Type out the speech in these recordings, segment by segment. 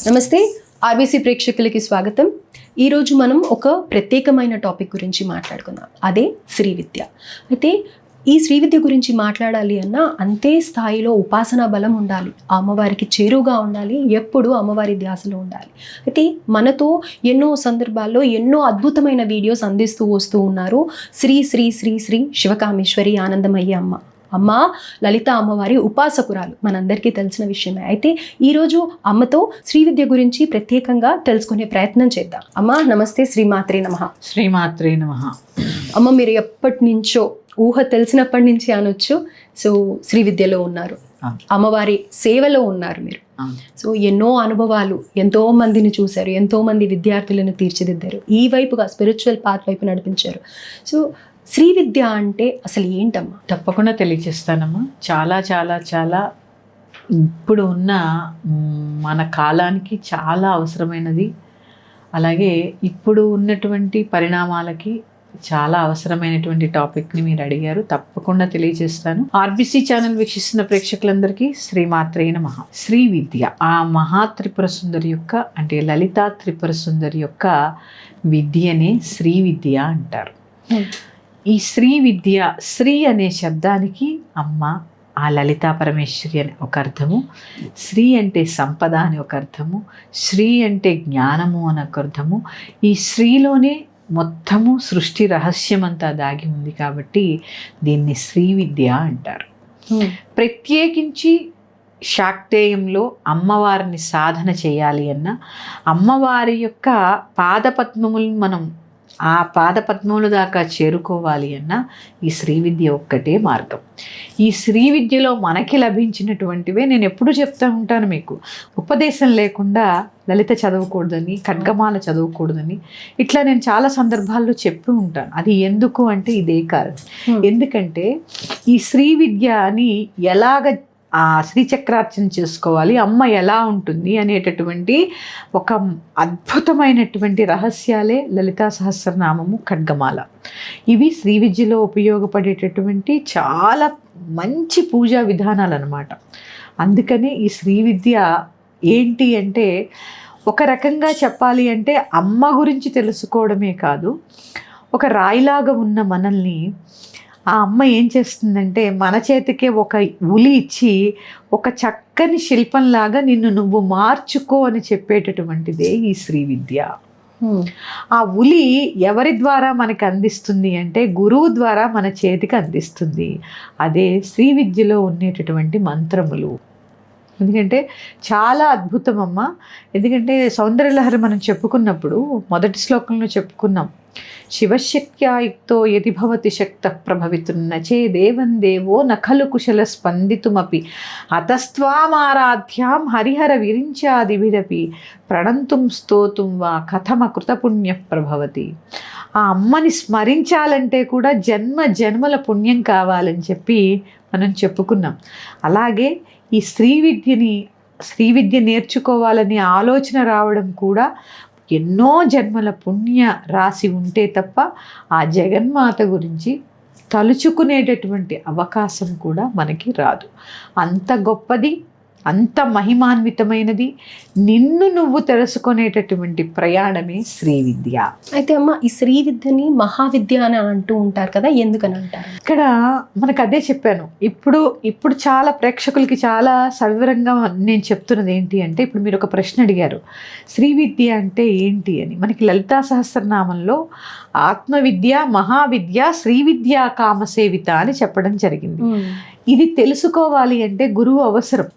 నమస్తే ఆర్బీసీ ప్రేక్షకులకి స్వాగతం. ఈరోజు మనం ఒక ప్రత్యేకమైన టాపిక్ గురించి మాట్లాడుకుందాం, అదే శ్రీ విద్య. అయితే ఈ శ్రీ విద్య గురించి మాట్లాడాలి అన్నా అంతే స్థాయిలో ఉపాసనా బలం ఉండాలి, అమ్మవారికి చేరువుగా ఉండాలి, ఎప్పుడు అమ్మవారి ధ్యాసలో ఉండాలి. అయితే మనతో ఎన్నో సందర్భాల్లో ఎన్నో అద్భుతమైన వీడియోస్ అందిస్తూ వస్తూ ఉన్నారు శ్రీ శ్రీ శ్రీ శ్రీ శివకామేశ్వరి ఆనందమయ్య అమ్మ లలిత అమ్మవారి ఉపాసకురాలు, మనందరికీ తెలిసిన విషయమే. అయితే ఈరోజు అమ్మతో శ్రీ విద్య గురించి ప్రత్యేకంగా తెలుసుకునే ప్రయత్నం చేద్దాం. అమ్మ నమస్తే, శ్రీమాత్రే నమః. శ్రీమాత్రే నమః. అమ్మ మీరు ఎప్పటి నుంచో, ఊహ తెలిసినప్పటి నుంచి అనొచ్చు, సో శ్రీ విద్యలో ఉన్నారు, అమ్మవారి సేవలో ఉన్నారు మీరు. సో ఎన్నో అనుభవాలు, ఎంతో మందిని చూశారు, ఎంతో మంది విద్యార్థులను తీర్చిదిద్దారు, ఈ వైపుగా స్పిరిచువల్ పాత్ వైపు నడిపించారు. సో శ్రీ విద్య అంటే అసలు ఏంటమ్మా? తప్పకుండా తెలియజేస్తానమ్మా. చాలా చాలా చాలా ఇప్పుడు ఉన్న మన కాలానికి చాలా అవసరమైనది, అలాగే ఇప్పుడు ఉన్నటువంటి పరిణామాలకి చాలా అవసరమైనటువంటి టాపిక్ని మీరు అడిగారు. తప్పకుండా తెలియజేస్తాను. ఆర్బీసీ ఛానల్ వీక్షిస్తున్న ప్రేక్షకులందరికీ శ్రీమాత్రే నమః. శ్రీ విద్య ఆ మహాత్రిపుర సుందరి యొక్క, అంటే లలితా త్రిపుర సుందరి యొక్క విద్యనే శ్రీ విద్య అంటారు. ఈ శ్రీ విద్య, శ్రీ అనే శబ్దానికి అమ్మ, ఆ లలితా పరమేశ్వరి అని ఒక అర్థము, శ్రీ అంటే సంపద అని ఒక అర్థము, శ్రీ అంటే జ్ఞానము అని ఒక అర్థము. ఈ శ్రీలోనే మొత్తము సృష్టి రహస్యమంతా దాగి ఉంది కాబట్టి దీన్ని శ్రీ విద్య అంటారు. ప్రత్యేకించి శాక్తేయంలో అమ్మవారిని సాధన చేయాలి అన్న, అమ్మవారి యొక్క పాదపద్మములను మనం ఆ పాదపద్మముల దాకా చేరుకోవాలి అన్న ఈ శ్రీ విద్య ఒక్కటే మార్గం. ఈ శ్రీ విద్యలో మనకి లభించినటువంటివే నేను ఎప్పుడూ చెప్తూ ఉంటాను మీకు. ఉపదేశం లేకుండా లలిత చదవకూడదని, ఖడ్గమాల చదవకూడదని ఇట్లా నేను చాలా సందర్భాల్లో చెప్పి ఉంటాను. అది ఎందుకు అంటే ఇదే కారణం. ఎందుకంటే ఈ శ్రీ విద్య అని ఎలాగ ఆ శ్రీచక్రార్చన చేసుకోవాలి, అమ్మ ఎలా ఉంటుంది అనేటటువంటి ఒక అద్భుతమైనటువంటి రహస్యాలే లలితా సహస్రనామము, ఖడ్గమాల. ఇవి శ్రీ విద్యలో ఉపయోగపడేటటువంటి చాలా మంచి పూజా విధానాలు అన్నమాట. అందుకనే ఈ శ్రీ విద్య ఏంటి అంటే, ఒక రకంగా చెప్పాలి అంటే అమ్మ గురించి తెలుసుకోవడమే కాదు, ఒక రాయిలాగా ఉన్న మనల్ని ఆ అమ్మ ఏం చేస్తుందంటే మన చేతికే ఒక ఉలి ఇచ్చి ఒక చక్కని శిల్పంలాగా నిన్ను నువ్వు మార్చుకో అని చెప్పేటటువంటిదే ఈ శ్రీ విద్య. ఆ ఉలి ఎవరి ద్వారా మనకి అందిస్తుంది అంటే గురువు ద్వారా మన చేతికి అందిస్తుంది. అదే శ్రీ విద్యలో ఉండేటటువంటి మంత్రములు. ఎందుకంటే చాలా అద్భుతం అమ్మ. ఎందుకంటే సౌందర్యలహరి మనం చెప్పుకున్నప్పుడు మొదటి శ్లోకంలో చెప్పుకున్నాం, శివశక్త్యాయుక్తో యది భవతి శక్త ప్రభవితున్న చేదేవం దేవో నఖలు కుశల స్పందితుమపి అతస్త్వామారాధ్యాం హరిహర విరించాదిభిరపి ప్రణంతుం స్తోతుం వా కథమ కృతపుణ్య ప్రభవతి. ఆ అమ్మని స్మరించాలంటే కూడా జన్మ జన్మల పుణ్యం కావాలని చెప్పి మనం చెప్పుకున్నాం. అలాగే ఈ శ్రీ విద్య నేర్చుకోవాలని ఆలోచన రావడం కూడా ఎన్నో జన్మల పుణ్య రాసి ఉంటే తప్ప ఆ జగన్మాత గురించి తలుచుకునేటటువంటి అవకాశం కూడా మనకి రాదు. అంత గొప్పది, అంత మహిమాన్వితమైనది, నిన్ను నువ్వు తెలుసుకునేటటువంటి ప్రయాణమే శ్రీ విద్య. అయితే అమ్మ ఈ శ్రీ విద్యని మహావిద్య అని అంటూ ఉంటారు కదా, ఎందుకని అంటారు? ఇక్కడ మనకు అదే చెప్పాను. ఇప్పుడు చాలా ప్రేక్షకులకి చాలా సవివరంగా నేను చెప్తున్నది ఏంటి అంటే, ఇప్పుడు మీరు ఒక ప్రశ్న అడిగారు, శ్రీ విద్య అంటే ఏంటి అని. మనకి లలితా సహస్రనామంలో ఆత్మవిద్య, మహావిద్య, శ్రీ విద్య కామసేవిత అని చెప్పడం జరిగింది. ఇది తెలుసుకోవాలి అంటే గురువు అవసరం.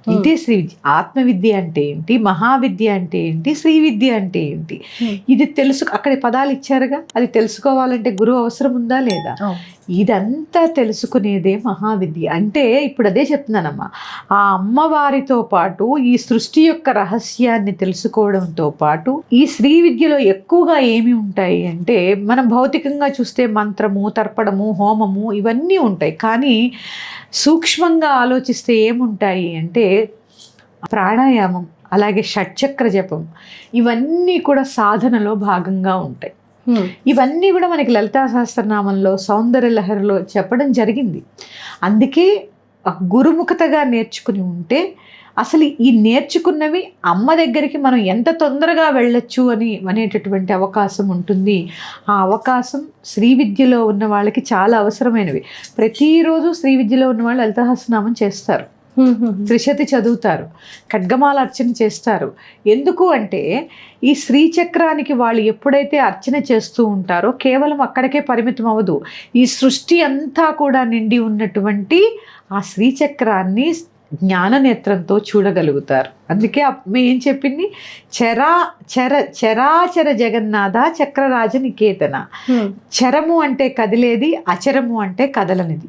ఇదే శ్రీ విద్య. ఆత్మవిద్య అంటే ఏంటి, మహావిద్య అంటే ఏంటి, శ్రీ విద్య అంటే ఏంటి, ఇది అక్కడ పదాలు ఇచ్చారుగా, అది తెలుసుకోవాలంటే గురువు అవసరం ఉందా లేదా? ఇదంతా తెలుసుకునేదే మహావిద్య. అంటే ఇప్పుడు అదే చెప్తున్నానమ్మా, ఆ అమ్మవారితో పాటు ఈ సృష్టి యొక్క రహస్యాన్ని తెలుసుకోవడంతో పాటు ఈ శ్రీ విద్యలో ఎక్కువగా ఏమి ఉంటాయి అంటే, మనం భౌతికంగా చూస్తే మంత్రము, తర్పణము, హోమము ఇవన్నీ ఉంటాయి. కానీ సూక్ష్మంగా ఆలోచిస్తే ఏముంటాయి అంటే ప్రాణాయామం, అలాగే షట్చక్ర జపం, ఇవన్నీ కూడా సాధనలో భాగంగా ఉంటాయి. ఇవన్నీ కూడా మనకి లలితా సహస్రనామంలో, సౌందర్యలహరిలో చెప్పడం జరిగింది. అందుకే గురుముఖతగా నేర్చుకుని ఉంటే అసలు ఈ నేర్చుకున్నవి అమ్మ దగ్గరికి మనం ఎంత తొందరగా వెళ్ళొచ్చు అనేటటువంటి అవకాశం ఉంటుంది. ఆ అవకాశం శ్రీ విద్యలో ఉన్న వాళ్ళకి చాలా అవసరమైనవి. ప్రతిరోజు శ్రీ విద్యలో ఉన్న వాళ్ళు లలితా సహస్రనామం చేస్తారు, త్రిశతి చదువుతారు, ఖడ్గమాల అర్చన చేస్తారు. ఎందుకు అంటే ఈ శ్రీచక్రానికి వాళ్ళు ఎప్పుడైతే అర్చన చేస్తూ ఉంటారో కేవలం అక్కడికే పరిమితం అవ్వదు. ఈ సృష్టి అంతా కూడా నిండి ఉన్నటువంటి ఆ శ్రీచక్రాన్ని జ్ఞాననేత్రంతో చూడగలుగుతారు. అందుకే ఏం చెప్పింది, చరాచర జగన్నాథ చక్రరాజ నికేతన. చరము అంటే కదిలేది, అచరము అంటే కదలనిది.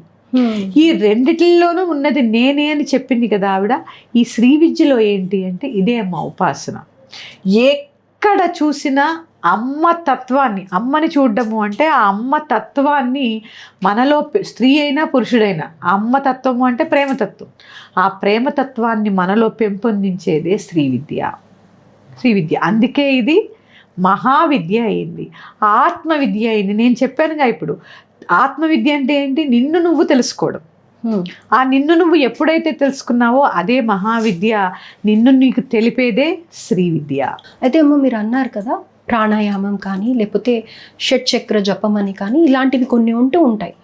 ఈ రెండిటిల్లోనూ ఉన్నది నేనే అని చెప్పింది కదా ఆవిడ. ఈ శ్రీ విద్యలో ఏంటి అంటే ఇదే అమ్మ ఉపాసన. ఎక్కడ చూసినా అమ్మ తత్వాన్ని, అమ్మని చూడడము అంటే ఆ అమ్మ తత్వాన్ని మనలో, స్త్రీ అయినా పురుషుడైనా, ఆ అమ్మ తత్వము అంటే ప్రేమతత్వం. ఆ ప్రేమతత్వాన్ని మనలో పెంపొందించేదే శ్రీ విద్య. అందుకే ఇది మహావిద్య అయింది, ఆత్మవిద్య అయింది. నేను చెప్పానుగా ఇప్పుడు, ఆత్మవిద్య అంటే ఏంటి, నిన్ను నువ్వు తెలుసుకోవడం. ఆ నిన్ను నువ్వు ఎప్పుడైతే తెలుసుకున్నావో అదే మహావిద్య, నిన్ను నీకు తెలిపేదే శ్రీ విద్య. అయితే అమ్మ మీరు అన్నారు కదా ప్రాణాయామం కానీ లేకపోతే షట్చక్ర జపం అని కానీ ఇలాంటివి కొన్ని ఉంటాయి.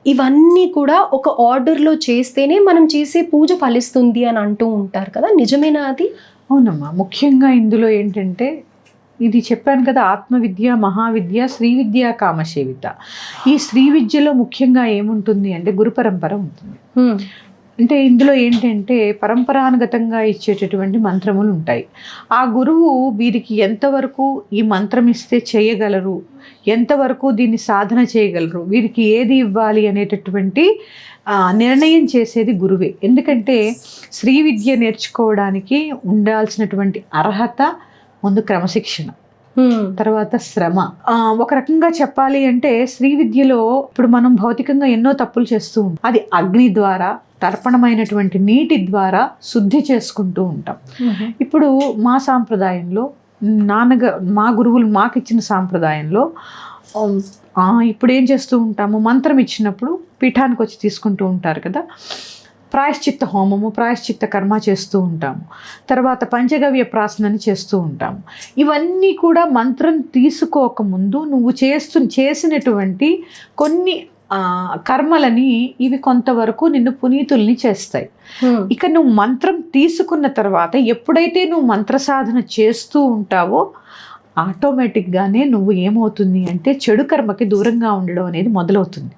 ఇవన్నీ కూడా ఒక ఆర్డర్లో చేస్తేనే మనం చేసే పూజ ఫలిస్తుంది అని అంటూ ఉంటారు కదా, నిజమేనా అది? అవునమ్మా. ముఖ్యంగా ఇందులో ఏంటంటే ఇది చెప్పాను కదా, ఆత్మవిద్య, మహావిద్య, శ్రీ విద్య, కామసేవిత. ఈ శ్రీ విద్యలో ముఖ్యంగా ఏముంటుంది అంటే గురు పరంపర ఉంటుంది. అంటే ఇందులో ఏంటంటే పరంపరానుగతంగా ఇచ్చేటటువంటి మంత్రములు ఉంటాయి. ఆ గురువు వీరికి ఎంతవరకు ఈ మంత్రం ఇస్తే చేయగలరు, ఎంతవరకు దీన్ని సాధన చేయగలరు, వీరికి ఏది ఇవ్వాలి అనేటటువంటి నిర్ణయం చేసేది గురువే. ఎందుకంటే శ్రీ విద్య నేర్చుకోవడానికి ఉండాల్సినటువంటి అర్హత ముందు క్రమశిక్షణ, తర్వాత శ్రమ. ఒక రకంగా చెప్పాలి అంటే శ్రీ విద్యలో ఇప్పుడు మనం భౌతికంగా ఎన్నో తప్పులు చేస్తూ ఉంటాం. అది అగ్ని ద్వారా, తర్పణమైనటువంటి నీటి ద్వారా శుద్ధి చేసుకుంటూ ఉంటాం. ఇప్పుడు మా సాంప్రదాయంలో మా గురువులు మాకు ఇచ్చిన సాంప్రదాయంలో ఇప్పుడు ఏం చేస్తూ ఉంటాము, మంత్రం ఇచ్చినప్పుడు పీఠానికి వచ్చి తీసుకుంటూ ఉంటారు కదా, ప్రాయశ్చిత్త హోమము, ప్రాయశ్చిత్త కర్మ చేస్తూ ఉంటాము. తర్వాత పంచగవ్య ప్రాసనని చేస్తూ ఉంటాము. ఇవన్నీ కూడా మంత్రం తీసుకోకముందు నువ్వు చేసినటువంటి కొన్ని కర్మలని ఇవి కొంతవరకు నిన్ను పునీతుల్ని చేస్తాయి. ఇక నువ్వు మంత్రం తీసుకున్న తర్వాత ఎప్పుడైతే నువ్వు మంత్ర సాధన చేస్తూ ఉంటావో ఆటోమేటిక్గానే నువ్వు ఏమవుతుంది అంటే చెడు కర్మకి దూరంగా ఉండడం అనేది మొదలవుతుంది.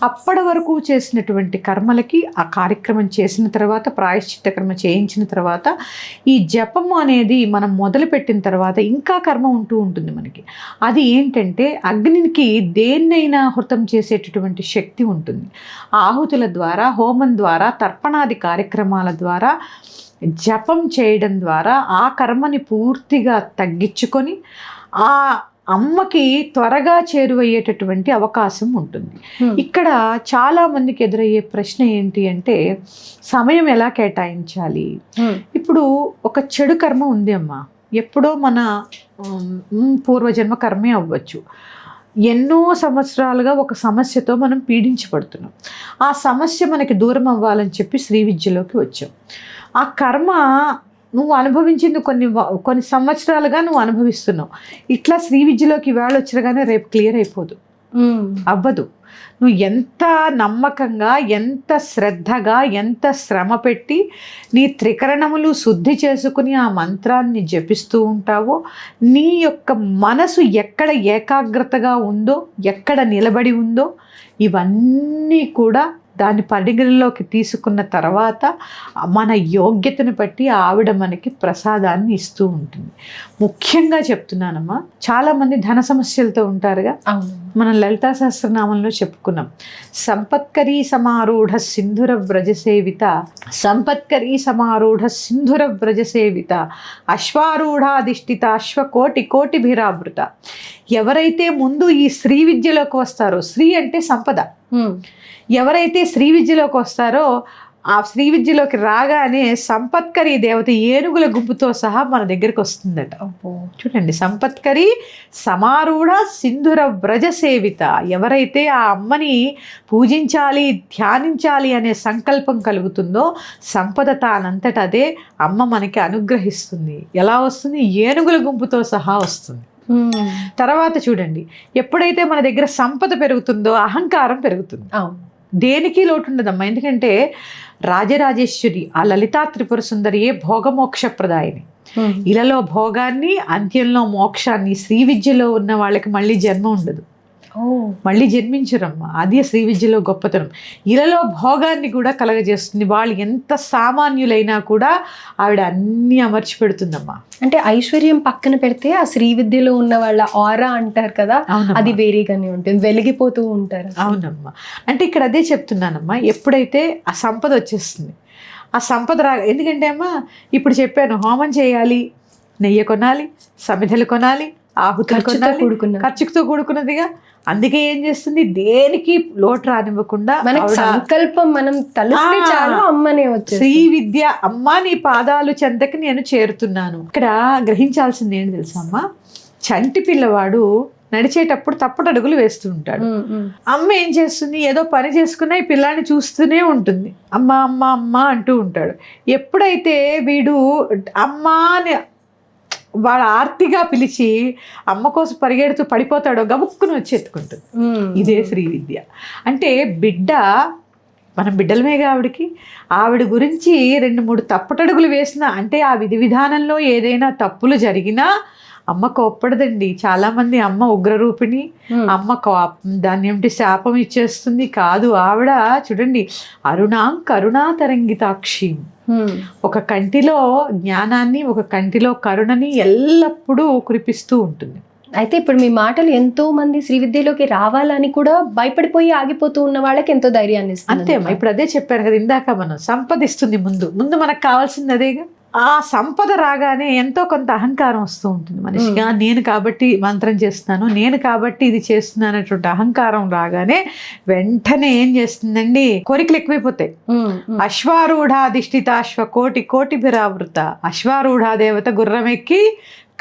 అప్పటి వరకు చేసినటువంటి కర్మలకి ఆ కార్యక్రమం చేసిన తర్వాత, ప్రాయశ్చిత్త కర్మ చేయించిన తర్వాత, ఈ జపము అనేది మనం మొదలుపెట్టిన తర్వాత ఇంకా కర్మ ఉంటూ ఉంటుంది మనకి. అది ఏంటంటే అగ్నికి దేన్నైనా హృతం చేసేటటువంటి శక్తి ఉంటుంది. ఆహుతుల ద్వారా, హోమం ద్వారా, తర్పణాది కార్యక్రమాల ద్వారా, జపం చేయడం ద్వారా ఆ కర్మని పూర్తిగా తగ్గించుకొని ఆ అమ్మకి త్వరగా చేరువయ్యేటటువంటి అవకాశం ఉంటుంది. ఇక్కడ చాలా మందికి ఎదురయ్యే ప్రశ్న ఏంటి అంటే సమయం ఎలా కేటాయించాలి. ఇప్పుడు ఒక చెడు కర్మ ఉంది అమ్మా, ఎప్పుడో మన పూర్వజన్మ కర్మే అవ్వచ్చు. ఎన్నో సంవత్సరాలుగా ఒక సమస్యతో మనం పీడించబడుతున్నాం. ఆ సమస్య మనకి దూరం అవ్వాలని చెప్పి శ్రీ విద్యలోకి వచ్చాం. ఆ కర్మ నువ్వు అనుభవించింది కొన్ని సంవత్సరాలుగా నువ్వు అనుభవిస్తున్నావు. ఇట్లా శ్రీ విద్యలోకి ఇవాళ వచ్చినగానే రేపు క్లియర్ అయిపోదు, అవ్వదు. నువ్వు ఎంత నమ్మకంగా, ఎంత శ్రద్ధగా, ఎంత శ్రమ పెట్టి నీ త్రికరణములు శుద్ధి చేసుకుని ఆ మంత్రాన్ని జపిస్తూ ఉంటావో, నీ యొక్క మనసు ఎక్కడ ఏకాగ్రతగా ఉందో, ఎక్కడ నిలబడి ఉందో, ఇవన్నీ కూడా దాన్ని పరిగణలోకి తీసుకున్న తర్వాత మన యోగ్యతను బట్టి ఆవిడ మనకి ప్రసాదాన్ని ఇస్తూ ఉంటుంది. ముఖ్యంగా చెప్తున్నానమ్మా, చాలామంది ధన సమస్యలతో ఉంటారుగా. మనం లలితా సహస్రనామంలో చెప్పుకున్నాం, సంపత్కరీ సమారూఢ సింధుర వ్రజసేవిత, సంపత్కరీ సమారూఢ సింధుర వ్రజసేవిత, అశ్వారూఢాధిష్ఠిత అశ్వకోటి కోటిభిరావృత. ఎవరైతే ముందు ఈ శ్రీ విద్యలోకి వస్తారో, శ్రీ అంటే సంపద, ఎవరైతే శ్రీ విద్యలోకి వస్తారో ఆ శ్రీ విద్యలోకి రాగానే సంపత్కరి దేవత ఏనుగుల గుంపుతో సహా మన దగ్గరికి వస్తుందట. చూడండి, సంపత్కరి సమారూఢ సింధుర వ్రజ సేవిత. ఎవరైతే ఆ అమ్మని పూజించాలి, ధ్యానించాలి అనే సంకల్పం కలుగుతుందో సంపద తానంతట అదే అమ్మ మనకి అనుగ్రహిస్తుంది. ఎలా వస్తుంది? ఏనుగుల గుంపుతో సహా వస్తుంది. తర్వాత చూడండి, ఎప్పుడైతే మన దగ్గర సంపద పెరుగుతుందో అహంకారం పెరుగుతుంది. దేనికి లోటు ఉండదమ్మా. ఎందుకంటే రాజరాజేశ్వరి ఆ లలితా త్రిపుర సుందరియే భోగమోక్షప్రదాయిని. ఇలలో భోగాన్ని, అంత్యంలో మోక్షాన్ని. శ్రీ విద్యలో ఉన్న వాళ్ళకి మళ్ళీ జన్మ ఉండదు, మళ్ళీ జన్మించరమ్మా. అదే శ్రీ విద్యలో గొప్పతనం. ఇలలో భోగాన్ని కూడా కలగజేస్తుంది. వాళ్ళు ఎంత సామాన్యులైనా కూడా ఆవిడ అన్ని అమర్చి పెడుతుందమ్మా. అంటే ఐశ్వర్యం పక్కన పెడితే ఆ శ్రీ విద్యలో ఉన్న వాళ్ళ ఆరా అంటారు కదా, అది వేరేగానే ఉంటుంది, వెలిగిపోతూ ఉంటారు. అవునమ్మా. అంటే ఇక్కడ అదే చెప్తున్నానమ్మా, ఎప్పుడైతే ఆ సంపద వచ్చేస్తుంది, ఆ సంపద ఎందుకంటే అమ్మా ఇప్పుడు చెప్పాను, హోమం చేయాలి, నెయ్యి కొనాలి, సమిధలు కొనాలి, ఆహుతులు కొనాలి, ఖర్చుతో కూడుకున్నదిగా. అందుకే ఏం చేస్తుంది, దేనికి లోటు రానివ్వకుండా సంకల్పం మనం తలుస్తే చాలు అమ్మనే వచ్చేస్తుంది. శ్రీ విద్య అమ్మ నీ పాదాలు చెంతకి నేను చేరుతున్నాను. ఇక్కడ గ్రహించాల్సింది ఏంటి తెలుసా అమ్మా, చంటి పిల్లవాడు నడిచేటప్పుడు తప్పటడుగులు వేస్తూ ఉంటాడు. అమ్మ ఏం చేస్తుంది, ఏదో పని చేసుకున్నా ఈ పిల్లాన్ని చూస్తూనే ఉంటుంది. అమ్మ అమ్మ అమ్మ అంటూ ఉంటాడు. ఎప్పుడైతే వీడు అమ్మ అని వాడు ఆర్తిగా పిలిచి అమ్మ కోసం పరిగెడుతూ పడిపోతాడో గబుక్కుని వచ్చి ఎత్తుకుంటుంది. ఇదే శ్రీ విద్య. అంటే బిడ్డ, మనం బిడ్డలమేగా ఆవిడకి, ఆవిడ గురించి 2-3 తప్పటడుగులు వేసినా, అంటే ఆ విధి విధానంలో ఏదైనా తప్పులు జరిగినా అమ్మ కోప్పడదండి. చాలామంది అమ్మ ఉగ్రరూపిణి, అమ్మ దాన్ని ఏమిటి శాపం ఇచ్చేస్తుంది. కాదు, ఆవిడ చూడండి, అరుణాం కరుణా తరంగితాక్షి. ఒక కంటిలో జ్ఞానాన్ని, ఒక కంటిలో కరుణని ఎల్లప్పుడూ కురిపిస్తూ ఉంటుంది. అయితే ఇప్పుడు మీ మాటలు ఎంతో మంది శ్రీ విద్యలోకి రావాలని కూడా భయపడిపోయి ఆగిపోతూ ఉన్న వాళ్ళకి ఎంతో ధైర్యాన్ని ఇస్తుంది. అంతేమ్మా, ఇప్పుడు అదే చెప్పాను కదా ఇందాక, మనం సంపదిస్తుంది. ముందు మనకు కావాల్సింది అదేగా. ఆ సంపద రాగానే ఎంతో కొంత అహంకారం వస్తూ ఉంటుంది మనిషిగా. నేను కాబట్టి మంత్రం చేస్తున్నాను, నేను కాబట్టి ఇది చేస్తున్నాను అనేటువంటి అహంకారం రాగానే వెంటనే ఏం చేస్తుందండి, కోరికలు ఎక్కువైపోతాయి. అశ్వారూఢాధిష్ఠితాశ్వ కోటి కోటి బిరావృత. అశ్వారూఢ దేవత గుర్రం ఎక్కి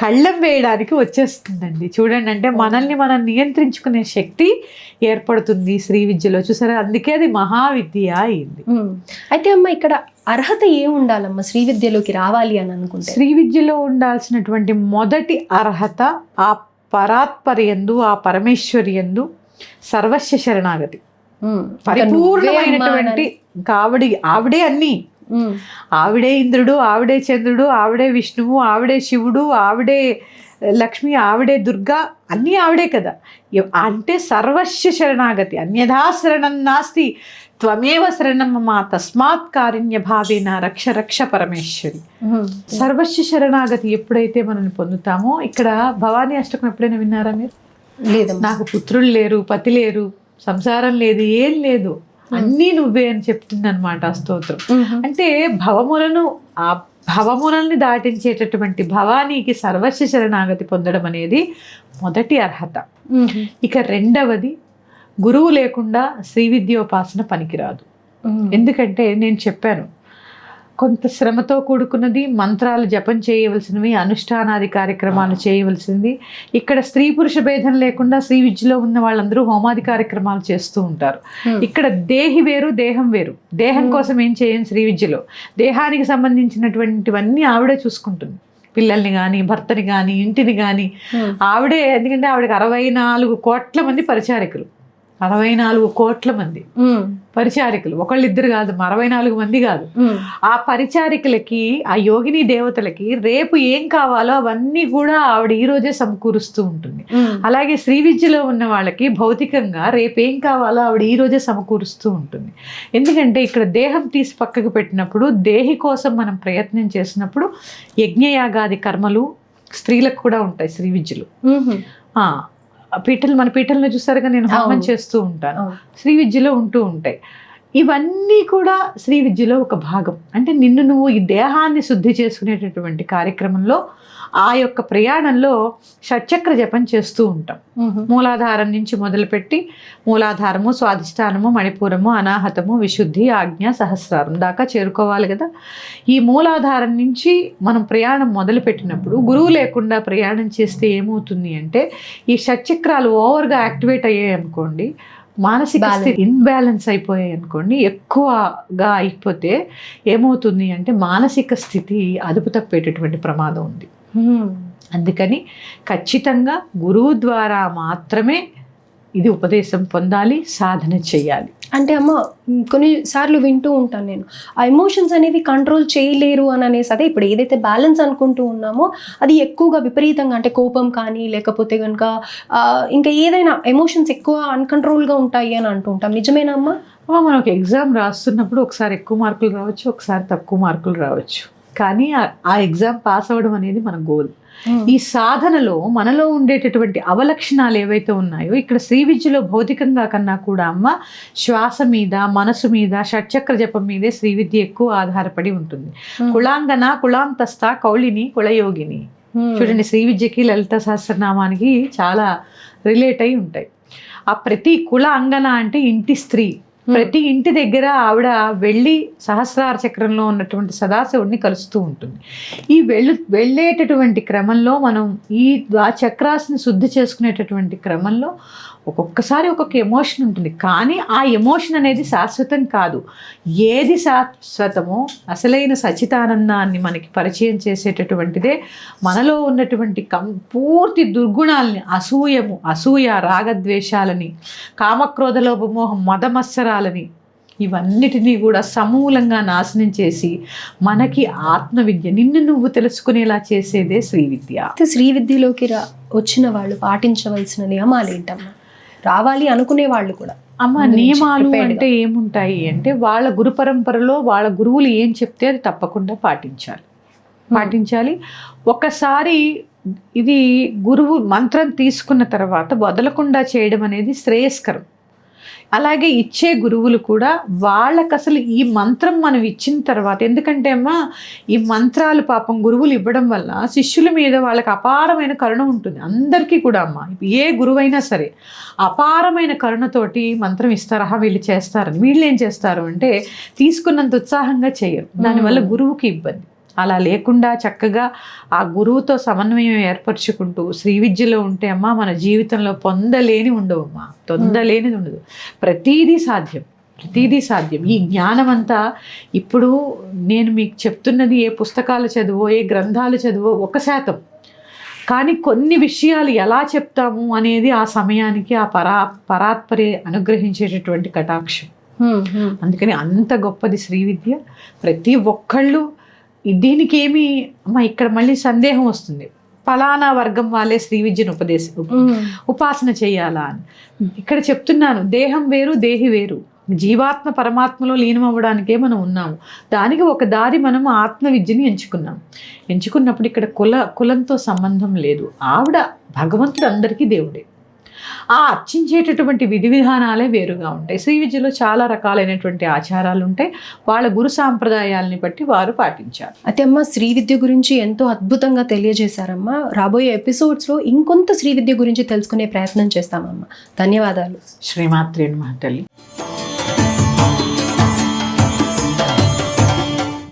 కళ్ళం వేయడానికి వచ్చేస్తుందండి. చూడండి, అంటే మనల్ని మనం నియంత్రించుకునే శక్తి ఏర్పడుతుంది శ్రీ విద్యలో. చూసారా, అందుకే అది మహావిద్య అయింది. అయితే అమ్మ, ఇక్కడ అర్హత ఏం ఉండాలమ్మా శ్రీ విద్యలోకి రావాలి అని అనుకుంటే? శ్రీ విద్యలో ఉండాల్సినటువంటి మొదటి అర్హత ఆ పరాత్పర్యందు, ఆ పరమేశ్వరి యందు సర్వస్వ శరణాగతి. పరిపూర్ణమైనటువంటి ఆవిడే అన్నీ. ఆవిడే ఇంద్రుడు, ఆవిడే చంద్రుడు, ఆవిడే విష్ణువు, ఆవిడే శివుడు, ఆవిడే లక్ష్మి, ఆవిడే దుర్గా, అన్నీ ఆవిడే కదా. అంటే సర్వస్వ శరణాగతి. అన్యథా శరణం నాస్తి త్వమేవ శరణం మమ తస్మాత్ కారుణ్య భావేన రక్ష రక్ష పరమేశ్వరి. సర్వస్వ శరణాగతి ఎప్పుడైతే మనం పొందుతామో, ఇక్కడ భవానీ అష్టకం ఎప్పుడైనా విన్నారా మీరు? లేదు. నాకు పుత్రులు లేరు, పతి లేరు, సంసారం లేదు, ఏం లేదు, అన్నీ నువ్వే అని చెప్తుంది అనమాట ఆ స్తోత్రం. అంటే ఆ భవములని దాటించేటటువంటి భవానీకి సర్వస్వ శరణాగతి పొందడం అనేది మొదటి అర్హత. ఇక రెండవది, గురువు లేకుండా శ్రీ విద్యోపాసన పనికిరాదు. ఎందుకంటే నేను చెప్పాను, కొంత శ్రమతో కూడుకున్నది, మంత్రాలు జపం చేయవలసినవి, అనుష్ఠానాది కార్యక్రమాలు చేయవలసింది. ఇక్కడ స్త్రీ పురుష భేదం లేకుండా శ్రీ విద్యలో ఉన్న వాళ్ళందరూ హోమాది కార్యక్రమాలు చేస్తూ ఉంటారు. ఇక్కడ దేహి వేరు, దేహం వేరు. దేహం కోసం ఏం చేయను శ్రీ విద్యలో. దేహానికి సంబంధించినటువంటివన్నీ ఆవిడే చూసుకుంటుంది. పిల్లల్ని కానీ, భర్తని కానీ, ఇంటిని కానీ ఆవిడే. ఎందుకంటే ఆవిడకి 64 కోట్ల మంది పరిచారికులు. 64 కోట్ల మంది పరిచారికులు, ఒకళ్ళిద్దరు కాదు, 64 మంది కాదు. ఆ పరిచారికులకి, ఆ యోగిని దేవతలకి రేపు ఏం కావాలో అవన్నీ కూడా ఆవిడ ఈ రోజే సమకూరుస్తూ ఉంటుంది. అలాగే శ్రీ విద్యలో ఉన్న వాళ్ళకి భౌతికంగా రేపు ఏం కావాలో ఆవిడ ఈ రోజే సమకూరుస్తూ ఉంటుంది. ఎందుకంటే ఇక్కడ దేహం తీసి పక్కకు పెట్టినప్పుడు, దేహి కోసం మనం ప్రయత్నం చేసినప్పుడు యజ్ఞయాగాది కర్మలు స్త్రీలకు కూడా ఉంటాయి శ్రీ విద్యలో. మన పీఠలను చూసారుగా, నేను హోమం చేస్తూ ఉంటాను, శ్రీ విద్యలో ఉంటూ ఉంటాయి. ఇవన్నీ కూడా శ్రీ విద్యలో ఒక భాగం. అంటే నిన్ను నువ్వు ఈ దేహాన్ని శుద్ధి చేసుకునేటటువంటి కార్యక్రమంలో ఆ యొక్క ప్రయాణంలో షట్చక్ర జపం చేస్తూ ఉంటాం. మూలాధారం నుంచి మొదలుపెట్టి మూలాధారము, స్వాధిష్టానము, మణిపూరము, అనాహతము, విశుద్ధి, ఆజ్ఞ, సహస్రారం దాకా చేరుకోవాలి కదా. ఈ మూలాధారం నుంచి మనం ప్రయాణం మొదలుపెట్టినప్పుడు గురువు లేకుండా ప్రయాణం చేస్తే ఏమవుతుంది అంటే ఈ షట్చక్రాలు ఓవర్గా యాక్టివేట్ అయ్యాయి అనుకోండి, మానసిక స్థితి ఇన్బ్యాలెన్స్ అయిపోయాయి అనుకోండి, ఎక్కువగా అయిపోతే ఏమవుతుంది అంటే మానసిక స్థితి అదుపు తప్పేటటువంటి ప్రమాదం ఉంది. అందుకని ఖచ్చితంగా గురువు ద్వారా మాత్రమే ఇది ఉపదేశం పొందాలి, సాధన చేయాలి. అంటే అమ్మ కొన్నిసార్లు వింటూ ఉంటాను నేను, ఆ ఎమోషన్స్ అనేవి కంట్రోల్ చేయలేరు అని అనేసి, అదే ఇప్పుడు ఏదైతే బ్యాలెన్స్ అనుకుంటూ ఉన్నామో అది ఎక్కువగా విపరీతంగా, అంటే కోపం కానీ లేకపోతే కనుక ఇంకా ఏదైనా ఎమోషన్స్ ఎక్కువ అన్కంట్రోల్గా ఉంటాయి అని అంటూ ఉంటాం. నిజమేనా అమ్మ? మనం ఒక ఎగ్జామ్ రాస్తున్నప్పుడు ఒకసారి ఎక్కువ మార్కులు రావచ్చు, ఒకసారి తక్కువ మార్కులు రావచ్చు, కానీ ఆ ఎగ్జామ్ పాస్ అవ్వడం అనేది మన గోల్. ఈ సాధనలో మనలో ఉండేటటువంటి అవలక్షణాలు ఏవైతే ఉన్నాయో ఇక్కడ శ్రీ విద్యలో భౌతికంగా కన్నా కూడా అమ్మ శ్వాస మీద, మనసు మీద, షట్చక్ర జపం మీదే శ్రీ విద్య ఎక్కువ ఆధారపడి ఉంటుంది. కులాంగన, కులాంతస్థ, కౌళిని, కులయోగిని. చూడండి, శ్రీ విద్యకి లలిత సహస్రనామానికి చాలా రిలేట్ అయి ఉంటాయి. ఆ ప్రతి కుల అంగన అంటే ఇంటి స్త్రీ, ప్రతి ఇంటి దగ్గర ఆవిడ వెళ్ళి సహస్రార చక్రంలో ఉన్నటువంటి సదాశివుడిని కలుస్తూ ఉంటుంది. ఈ వెళ్ళేటటువంటి క్రమంలో మనం ఈ చక్రాస్ని శుద్ధి చేసుకునేటటువంటి క్రమంలో ఒక్కొక్కసారి ఒక్కొక్క ఎమోషన్ ఉంటుంది, కానీ ఆ ఎమోషన్ అనేది శాశ్వతం కాదు. ఏది శాశ్వతమో అసలైన సచితానందాన్ని మనకి పరిచయం చేసేటటువంటిదే మనలో ఉన్నటువంటి పూర్తి దుర్గుణాలని, అసూయ, రాగద్వేషాలని, కామక్రోధ లోభమోహం, మదమత్సరాలని, ఇవన్నిటినీ కూడా సమూలంగా నాశనం చేసి మనకి ఆత్మవిద్య, నిన్ను నువ్వు తెలుసుకునేలా చేసేదే శ్రీ విద్య. శ్రీ విద్యలోకి వచ్చిన వాళ్ళు పాటించవలసిన నియమాలు ఏంటమ్మా? రావాలి అనుకునే వాళ్ళు కూడా అమ్మ నియమాలు అంటే ఏముంటాయి అంటే వాళ్ళ గురు పరంపరలో వాళ్ళ గురువులు ఏం చెప్తే అది తప్పకుండా పాటించాలి. ఒకసారి ఇది గురువు మంత్రం తీసుకున్న తర్వాత వదలకుండా చేయడం అనేది శ్రేయస్కరం. అలాగే ఇచ్చే గురువులు కూడా వాళ్ళకి అసలు ఈ మంత్రం మనం ఇచ్చిన తర్వాత, ఎందుకంటే అమ్మా ఈ మంత్రాలు పాపం గురువులు ఇవ్వడం వల్ల శిష్యుల మీద వాళ్ళకి అపారమైన కరుణ ఉంటుంది. అందరికీ కూడా అమ్మ ఏ గురువైనా సరే అపారమైన కరుణతోటి మంత్రం ఇస్తారా, వీళ్ళు చేస్తారని. వీళ్ళు ఏం చేస్తారు అంటే తీసుకున్నంత ఉత్సాహంగా చేయరు, దానివల్ల గురువుకి ఇబ్బంది. అలా లేకుండా చక్కగా ఆ గురువుతో సమన్వయం ఏర్పరచుకుంటూ శ్రీ విద్యలో ఉంటే అమ్మ మన జీవితంలో పొందలేని ఉండవమ్మా, పొందలేనిది ఉండదు. ప్రతీదీ సాధ్యం. ఈ జ్ఞానం అంతా ఇప్పుడు నేను మీకు చెప్తున్నది ఏ పుస్తకాలు చదువో, ఏ గ్రంథాలు చదువో 1%. కానీ కొన్ని విషయాలు ఎలా చెప్తాము అనేది ఆ సమయానికి ఆ పరాత్పరే అనుగ్రహించేటటువంటి కటాక్షం. అందుకని అంత గొప్పది శ్రీ విద్య. ప్రతి ఒక్కళ్ళు దీనికి ఏమి అమ్మా ఇక్కడ మళ్ళీ సందేహం వస్తుంది, ఫలానా వర్గం వాళ్ళే శ్రీ విద్యను ఉపాసన చేయాలా అని. ఇక్కడ చెప్తున్నాను, దేహం వేరు, దేహి వేరు. జీవాత్మ పరమాత్మలో లీనమవ్వడానికే మనం ఉన్నాము. దానికి ఒక దారి మనం ఆత్మ విద్యని ఎంచుకున్నప్పుడు ఇక్కడ కులంతో సంబంధం లేదు. ఆవిడ భగవంతుడు అందరికీ దేవుడే. ఆ అర్చించేటటువంటి విధి విధానాలే వేరుగా ఉంటాయి. శ్రీ విద్యలో చాలా రకాలైనటువంటి ఆచారాలు ఉంటాయి, వాళ్ళ గురు సాంప్రదాయాలని బట్టి వారు పాటించారు. అయితే అమ్మ శ్రీ విద్య గురించి ఎంతో అద్భుతంగా తెలియజేశారమ్మా. రాబోయే ఎపిసోడ్స్లో ఇంకొంత శ్రీ విద్య గురించి తెలుసుకునే ప్రయత్నం చేస్తామమ్మా. ధన్యవాదాలు. శ్రీమాత్రే నమః తల్లి.